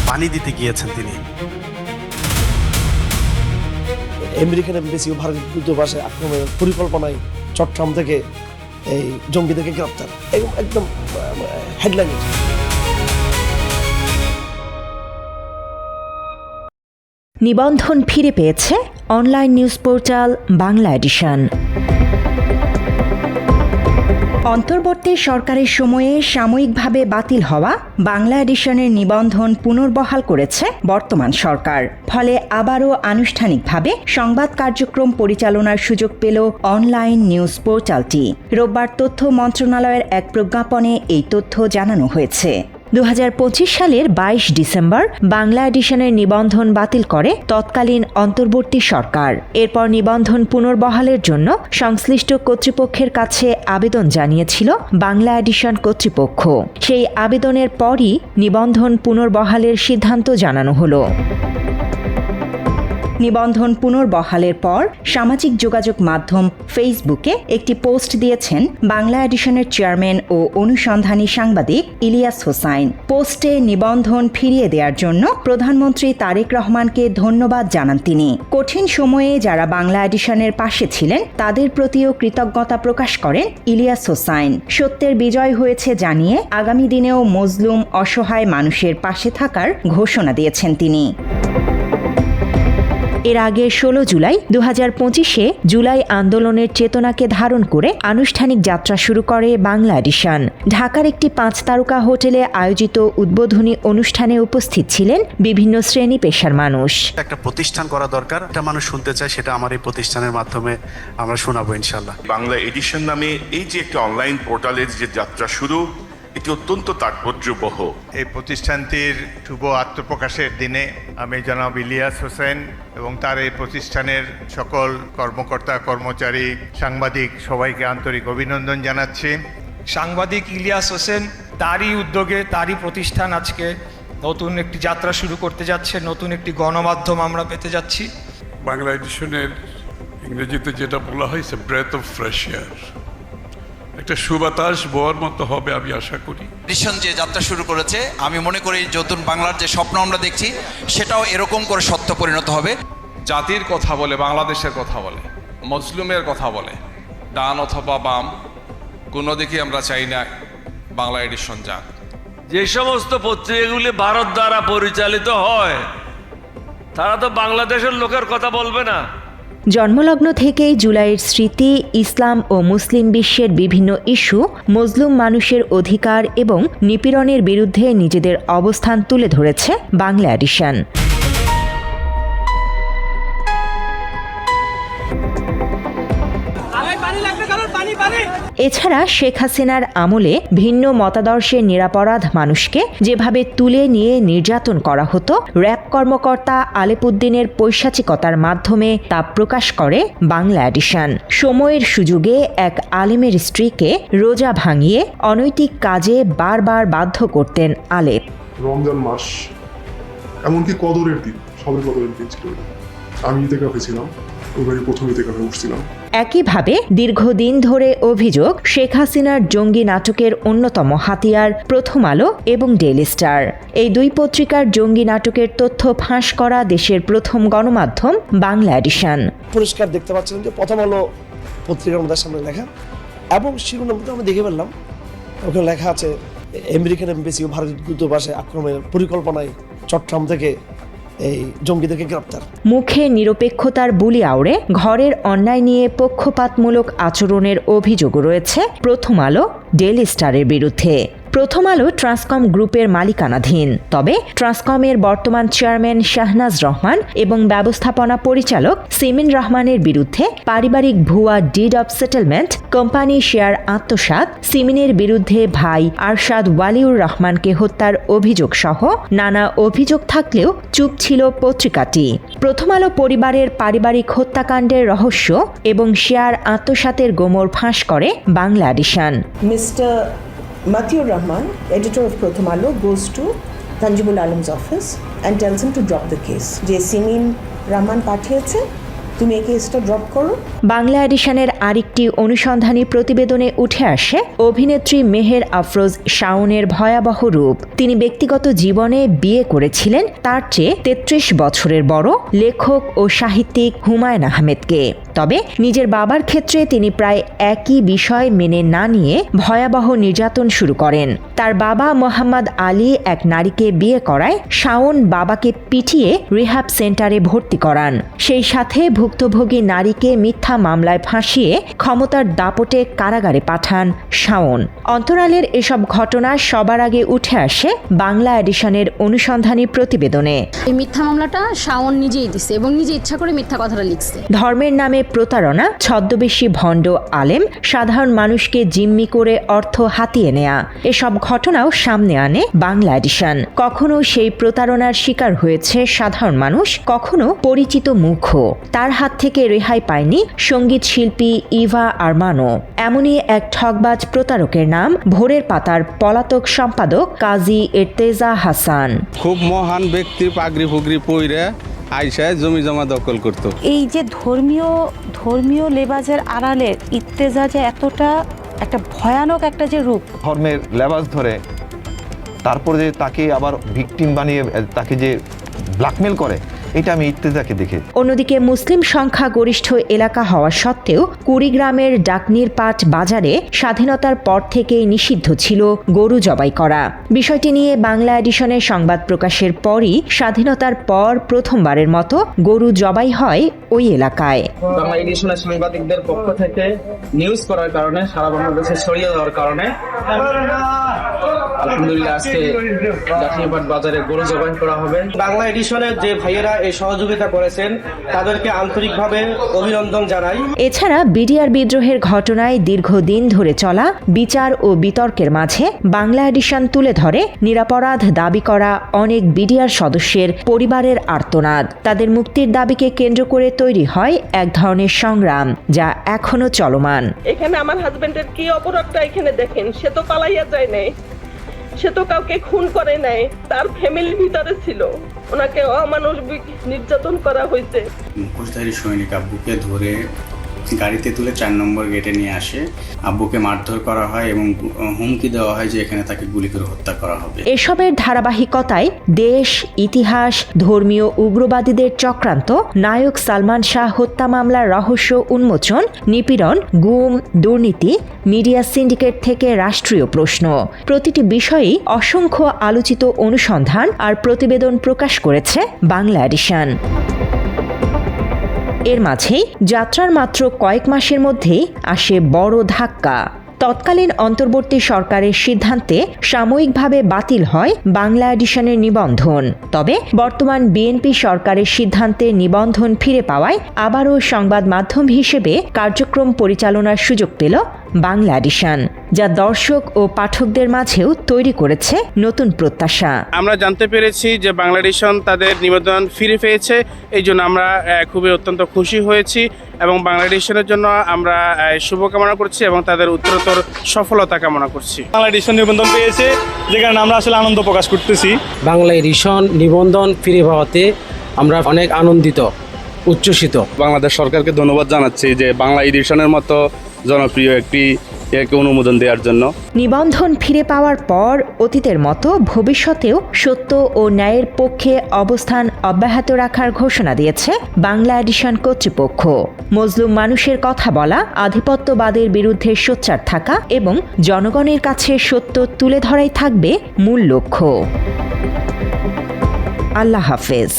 পানি দিতে গিয়েছেন তিনি। আমেরিকান এমবেসি ও ভারতের দূতাবাসে আক্রমণের পরিকল্পনায় চট্টগ্রাম থেকে এই জঙ্গিদেরকে গ্রেপ্তার, একদম হেডলাইন। নিবন্ধন ফিরে পেয়েছে online news portal Bangla edition. অন্তর্বর্তী সরকারের সময়ে সাময়িকভাবে বাতিল হওয়া বাংলা এডিশনের নিবন্ধন পুনর্বহাল করেছে বর্তমান সরকার। ফলে আবারও আনুষ্ঠানিকভাবে সংবাদ কার্যক্রম পরিচালনার সুযোগ পেল অনলাইন নিউজ পোর্টালটি। রোববার তথ্য মন্ত্রণালয়ের এক প্রজ্ঞাপনে এই তথ্য জানানো হয়েছে। 2025 সালের 22 ডিসেম্বর বাংলা এডিশনের নিবন্ধন বাতিল করে তৎকালীন অন্তর্বর্তী সরকার। এরপর নিবন্ধন পুনর্বহালের জন্য সংশ্লিষ্ট কর্তৃপক্ষের কাছে আবেদন জানিয়েছিল বাংলা এডিশন কর্তৃপক্ষ। সেই আবেদনের পরই নিবন্ধন পুনর্বহালের সিদ্ধান্ত জানানো হলো। নিবন্ধন পুনর্বহালের পর সামাজিক যোগাযোগ মাধ্যম ফেসবুকে একটি পোস্ট দিয়েছেন বাংলা এডিশনের চেয়ারম্যান ও অনুসন্ধানী সাংবাদিক ইলিয়াস হোসাইন। পোস্টে নিবন্ধন ফিরিয়ে দেওয়ার জন্য প্রধানমন্ত্রী তারেক রহমানকে ধন্যবাদ জানান তিনি। কঠিন সময়ে যারা বাংলা এডিশনের পাশে ছিলেন তাদের প্রতিও কৃতজ্ঞতা প্রকাশ করেন ইলিয়াস হোসাইন। সত্যের বিজয় হয়েছে জানিয়ে আগামী দিনেও মজলুম অসহায় মানুষের পাশে থাকার ঘোষণা দিয়েছেন তিনি। এর আগে 16 জুলাই 2025-এ জুলাই আন্দোলনের চেতনাকে ধারণ করে আনুষ্ঠানিক যাত্রা শুরু করে বাংলা এডিশন। ঢাকার একটি 5 তারকা হোটেলে আয়োজিত উদ্বোধনী অনুষ্ঠানে উপস্থিত ছিলেন বিভিন্ন শ্রেণী পেশার মানুষ। একটা প্রতিষ্ঠান করা দরকার, একটা মানুষ শুনতে চায়, সেটা আমার এই প্রতিষ্ঠানের মাধ্যমে আমরা শোনাবো ইনশাল্লাহ। বাংলা এডিশন নামে এই যে একটা অনলাইন পোর্টালের যে যাত্রা শুরু, এটি অত্যন্ত তাৎপর্যবহ। এই প্রতিষ্ঠানটির শুভ আত্মপ্রকাশের দিনে আমি জনাব ইলিয়াস হোসেন এবং তার এই প্রতিষ্ঠানের সকল কর্মকর্তা কর্মচারী সাংবাদিক সবাইকে আন্তরিক অভিনন্দন জানাচ্ছি। সাংবাদিক ইলিয়াস হোসেন, তারই উদ্যোগে তারই প্রতিষ্ঠান আজকে নতুন একটি যাত্রা শুরু করতে যাচ্ছে, নতুন একটি গণমাধ্যম আমরা পেতে যাচ্ছি। বাংলা এডিশনের ইংরেজিতে যেটা বলা হয়েছে ব্রেথ অফ ফ্রেশ এয়ার, একটা সুবাতাস বওয়ার মতো হবে আমি আশা করি। এডিশন যে যাত্রা শুরু করেছে, আমি মনে করি নতুন বাংলার যে স্বপ্ন আমরা দেখছি সেটাও এরকম করে সত্য পরিণত হবে। জাতির কথা বলে, বাংলাদেশের কথা বলে, মজলুমের কথা বলে, ডান অথবা বাম কোনো দিকে আমরা চাই না বাংলা এডিশন যাক। যে সমস্ত পত্রিকাগুলি ভারত দ্বারা পরিচালিত হয় তারা তো বাংলাদেশের লোকের কথা বলবে না। জন্মলগ্ন থেকেই জুলাইয়ের স্মৃতি, ইসলাম ও মুসলিম বিশ্বের বিভিন্ন ইস্যু, মজলুম মানুষের অধিকার এবং নিপীড়নের বিরুদ্ধে নিজেদের অবস্থান তুলে ধরেছে বাংলা এডিশন। এছাড়া শেখ হাসিনার আমলে ভিন্ন মতাদর্শের নিরাপরাধ মানুষকে যেভাবে তুলে নিয়ে নির্যাতন করা হতো, র্যাব কর্মকর্তা আলেপুদ্দিনের পৈশাচিকতার মাধ্যমে তা প্রকাশ করে বাংলা এডিশন। সময়ের সুযোগে এক আলেমের স্ত্রীকে রোজা ভাঙিয়ে অনৈতিক কাজে বারবার বাধ্য করতেন আলেপ। রমজান মাস, এমনকি কদরের দিন, সবের কদরের দিন ছিল, আমি ইতিকাফে ছিলাম, ওইবারই প্রথম ইতিকাফে বসছিলাম। একইভাবে দীর্ঘদিন ধরে অভিযোগ, শেখ হাসিনার জঙ্গি নাটকের অন্যতম হাতিয়ার প্রথম আলো এবং ডেইলি স্টার। এই দুই পত্রিকার জঙ্গি নাটকের তথ্য ফাঁস করা দেশের প্রথম গণমাধ্যম বাংলা এডিশন। পরিষ্কার দেখতে পাচ্ছিলাম যে প্রথম আলো পত্রিকার মধ্যে সামনে লেখা, এবং শিরোনামটা আমরা দেখে ফেললাম, ওখানে লেখা আছে আমেরিকান এমবেসি ও ভারতের দূতাবাসে আক্রমণের পরিকল্পনায় চট্টগ্রাম থেকে এই জঙ্গিদেরকে গ্রেপ্তার। মুখে নিরপেক্ষতার বুলি আওড়ে ঘরের অন্যায় নিয়ে পক্ষপাতমূলক আচরণের অভিযোগও রয়েছে প্রথম আলো, ডেইলি স্টারের বিরুদ্ধে। প্রথম আলো ট্রান্সকম গ্রুপের মালিকানাধীন, তবে ট্রান্সকমের বর্তমান চেয়ারম্যান শাহনাজ রহমান এবং ব্যবস্থাপনা পরিচালক সিমিন রহমানের বিরুদ্ধে পারিবারিক ভুয়া did of settlement, company share আত্মসাৎ, সিমিনের বিরুদ্ধে ভাই আরশাদ ওয়ালিউর রহমানকে হত্যার অভিযোগ সহ নানা অভিযোগ থাকলেও চুপ ছিল পত্রিকাটি। প্রথম আলো পরিবারের পারিবারিক হত্যাকাণ্ডের রহস্য এবং শেয়ার আত্মসাতের গোমর ফাঁস করে Bangla edition. Mister Mathiur Rahman, editor of Prothom Alo, goes to Tanjibul Alam's office and tells him to drop the case. যে সিমিন রহমান পাঠিয়েছে তুমি এই কেসটা ড্রপ করো। বাংলা এডিশনের আরেকটি অনুসন্ধানী প্রতিবেদনে উঠে আসে অভিনেত্রী মেহের আফরোজ শাওনের ভয়াবহ রূপ। তিনি ব্যক্তিগত জীবনে বিয়ে করেছিলেন তার চেয়ে 33 বছরের বড় লেখক ও সাহিত্যিক হুমায়ুন আহমেদকে। তবে নিজের বাবার ক্ষেত্রে তিনি প্রায় একই বিষয় মেনে না নিয়ে ভয়াবহ নির্যাতন শুরু করেন। তার বাবা মোহাম্মদ আলী এক নারীকে বিয়ে করায় শাওন বাবাকে পিটিয়ে রিহ্যাব সেন্টারে ভর্তি করান। সেই সাথে ভুক্তভোগী নারীকে মিথ্যা মামলায় ফাঁসিয়ে ক্ষমতার দাপটে কারাগারে পাঠান শাওন। অন্তরালের এসব ঘটনা সবার আগে উঠে আসে বাংলা এডিশনের অনুসন্ধানী প্রতিবেদনে। এই মিথ্যা মামলাটা শাওন নিজেই দিছে এবং নিজে ইচ্ছা করে মিথ্যা কথাটা লিখছে। ধর্মের নামে প্রতারণা, ছদ্মবেশী ভণ্ড আলেম, সাধারণ মানুষকে জিম্মি করে অর্থ হাতিয়ে নেয়া, এসব ঘটনাও সামনে আনে বাংলা এডিশন। কখনো সেই প্রতারণার শিকার হয়েছে সাধারণ মানুষ, কখনো পরিচিত মুখও। তার হাত থেকে রেহাই পায়নি সঙ্গীত শিল্পী ইভা আরমানো। এমনই এক ঠকবাজ প্রতারকের নাম ভোরের পাতার পলাতক সম্পাদক কাজী এরতেজা হাসান। খুব মহান ব্যক্তির পাগড়ি ফুগড়ি পইরে আইসায় জমি জমা দখল করত। এই যে ধর্মীয় লেবাজের আড়ালে ইর্তেজা যে এতটা একটা ভয়ানক একটা যে রূপ, ধর্মের লেবাস ধরে তারপরে যে তাকে আবার ভিকটিম বানিয়ে তাকে যে ব্ল্যাকমেল করে, এটা আমি ইর্তেজাকে দেখে। অন্যদিকে মুসলিম সংখ্যা গরিষ্ঠ এলাকা হওয়া সত্ত্বেও কুড়িগ্রামের ডাকনিরপাট বাজারে স্বাধীনতার পর থেকেই নিষিদ্ধ ছিল গরু জবাই করা। বিষয়টি নিয়ে বাংলা এডিশনের সংবাদ প্রকাশের পরই স্বাধীনতার পর প্রথমবারের মতো গরু জবাই হয় ওই এলাকায়। বাংলা এডিশনের সাংবাদিকদের পক্ষ থেকে নিউজ করার কারণে, সারা বাংলাদেশে ছড়িয়ে দেওয়ার কারণে আলহামদুলিল্লাহ আজকে ডাকনিরপাট বাজারে গরু জবাই করা হবে। বাংলা এডিশনের যে ভাইয়েরা এই সহযোগিতা করেছেন তাদেরকে আন্তরিকভাবে অভিনন্দন জানাই। এছাড়া বিডিআর বিদ্রোহের ঘটনায় দীর্ঘদিন ধরে চলা বিচার ও বিতর্কের মাঝে বাংলা এডিশন তুলে ধরে নিরপরাধ দাবি করা অনেক বিডিআর সদস্যের পরিবারের আর্তনাদ। তাদের মুক্তির দাবিকে কেন্দ্র করে তৈরি হয় এক ধরনের সংগ্রাম যা এখনো চলমান। এখানে আমার হাজবেন্ডের কি অপরাধটা এখানে দেখেন, সে তো পালাইয়া যায় নাই, সে তো কাউকে খুন করে নাই, তার ফ্যামিলির ভিতরে ছিল, ওনাকে অমানবিক নির্যাতন করা হয়েছে। মুখোশধারী সৈনিক আব্বুকে ধরে গাড়িতে তুলে 4 নম্বর গেটে নিয়ে আসে, আব্বুকে মারধর করা হয় এবং হুমকি দেওয়া হয় যে এখানে তাকে গুলি করে হত্যা করা হবে। এসবের ধারাবাহিকতায় দেশ, ইতিহাস, ধর্মীয় উগ্রবাদীদের চক্রান্ত, নায়ক সালমান শাহ হত্যা মামলার রহস্য উন্মোচন, নিপীড়ন, গুম, দুর্নীতি, মিডিয়া সিন্ডিকেট থেকে রাষ্ট্রীয় প্রশ্ন, প্রতিটি বিষয়েই অসংখ্য আলোচিত অনুসন্ধান আর প্রতিবেদন প্রকাশ করেছে বাংলা এডিশন। এর মাঝেই যাত্রার মাত্র কয়েক মাসের মধ্যেই আসে বড় ধাক্কা। তৎকালীন অন্তর্বর্তী সরকারের সিদ্ধান্তে সাময়িকভাবে বাতিল হয় বাংলা এডিশনের নিবন্ধন। তবে বর্তমান বিএনপি সরকারের সিদ্ধান্তে নিবন্ধন ফিরে পাওয়ায় আবারও সংবাদ মাধ্যম হিসেবে কার্যক্রম পরিচালনার সুযোগ পেল বাংলা এডিশন, যা দর্শক ও পাঠকদের মাঝেও তৈরি করেছে নতুন প্রত্যাশা। আমরা জানতে পেরেছি যে বাংলা এডিশন তাদের নিবন্ধন ফিরে পেয়েছে, এই জন্য আমরা খুবই অত্যন্ত খুশি হয়েছি এবং বাংলা এডিশনের জন্য আমরা শুভকামনা করছি এবং তাদের উত্তরোত্তর সফলতা কামনা করছি। বাংলা এডিশন নিবন্ধন পেয়েছে, যে কারণে আমরা আসলে আনন্দ প্রকাশ করতেছি। বাংলা এডিশন নিবন্ধন ফিরে পাওয়াতে আমরা অনেক আনন্দিত, উচ্ছ্বসিত। বাংলাদেশ সরকারকে ধন্যবাদ জানাচ্ছি যে বাংলা এডিশনের মতো জনপ্রিয় একটি অনুমোদন দেওয়ার জন্য। নিবন্ধন ফিরে পাওয়ার পর অতীতের মতো ভবিষ্যতেও সত্য ও ন্যায়ের পক্ষে অবস্থান অব্যাহত রাখার ঘোষণা দিয়েছে বাংলা এডিশন কর্তৃপক্ষ। মজলুম মানুষের কথা বলা, আধিপত্যবাদের বিরুদ্ধে সোচ্চার থাকা এবং জনগণের কাছে সত্য তুলে ধরাই থাকবে মূল লক্ষ্য। আল্লাহ হাফেজ।